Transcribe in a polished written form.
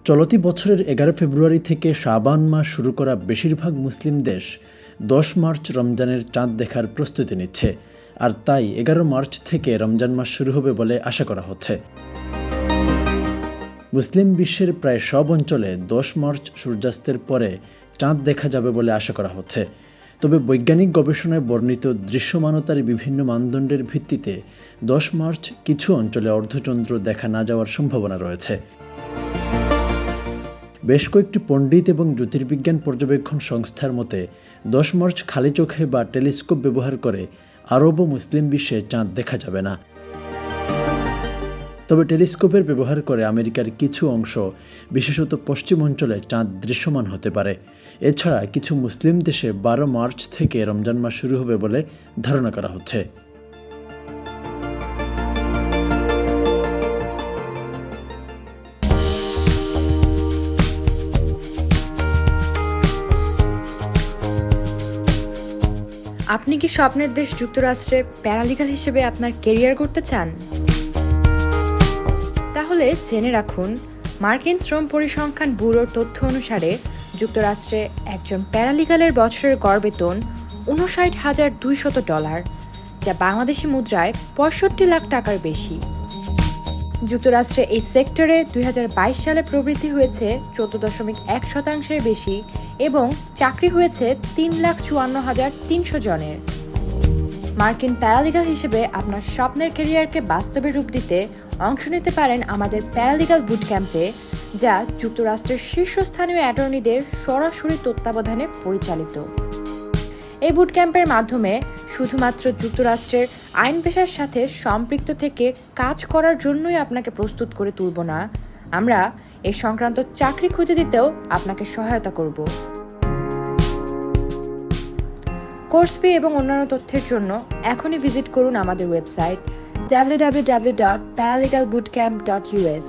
চলতি বছরের 11 ফেব্রুয়ারি থেকে শাবান মাস শুরু করা বেশিরভাগ মুসলিম দেশ 10 মার্চ রমজানের চাঁদ দেখার প্রস্তুতি নিচ্ছে, আর তাই 11 মার্চ থেকে রমজান মাস শুরু হবে বলে আশা করা হচ্ছে। মুসলিম বিশ্বের প্রায় সব অঞ্চলে 10 মার্চ সূর্যাস্তের পরে চাঁদ দেখা যাবে বলে আশা করা হচ্ছে। তবে বৈজ্ঞানিক গবেষণায় বর্ণিত দৃশ্যমানতার বিভিন্ন মানদণ্ডের ভিত্তিতে 10 মার্চ কিছু অঞ্চলে অর্ধচন্দ্র দেখা না যাওয়ার সম্ভাবনা রয়েছে। বেশ কয়েকটি পণ্ডিত এবং জ্যোতির্বিজ্ঞান পর্যবেক্ষণ সংস্থার মতে 10 মার্চ খালি চোখে বা টেলিস্কোপ ব্যবহার করে আরব ও মুসলিম বিশ্বে চাঁদ দেখা যাবে না। তবে টেলিস্কোপের ব্যবহার করে আমেরিকার কিছু অংশ, বিশেষত পশ্চিম অঞ্চলে চাঁদ দৃশ্যমান হতে পারে। এছাড়া কিছু মুসলিম দেশে 12 মার্চ থেকে রমজান মাস শুরু হবে বলে ধারণা করা হচ্ছে। আপনি কি স্বপ্নের দেশ যুক্তরাষ্ট্রে প্যারালিগাল হিসেবে আপনার ক্যারিয়ার করতে চান? তাহলে জেনে রাখুন, মার্কিন শ্রম পরিসংখ্যান ব্যুরোর তথ্য অনুসারে যুক্তরাষ্ট্রে একজন প্যারালিগালের বছরের গড় বেতন $59,200, যা বাংলাদেশি মুদ্রায় 65 লাখ টাকার বেশি। যুক্তরাষ্ট্রে এই সেক্টরে 2022 সালে প্রবৃদ্ধি হয়েছে 14.1% বেশি এবং চাকরি হয়েছে 3,54,300 জনের। মার্কিন প্যারালিগাল হিসেবে আপনার স্বপ্নের ক্যারিয়ারকে বাস্তবে রূপ দিতে অংশ নিতে পারেন আমাদের প্যারালিগাল বুট ক্যাম্পে, যা যুক্তরাষ্ট্রের শীর্ষস্থানীয় অ্যাটর্নিদের সরাসরি তত্ত্বাবধানে পরিচালিত। এই বুট ক্যাম্পের মাধ্যমে শুধুমাত্র যুক্তরাষ্ট্রের আইন পেশার সাথে সম্পৃক্ত থেকে কাজ করার জন্যই আপনাকে প্রস্তুত করে তুলব না, আমরা এ সংক্রান্ত চাকরি খুঁজে দিতেও আপনাকে সহায়তা করব। কোর্স ফি এবং অন্যান্য তথ্যের জন্য এখনই ভিজিট করুন আমাদের ওয়েবসাইট www.paralegalbootcamp.us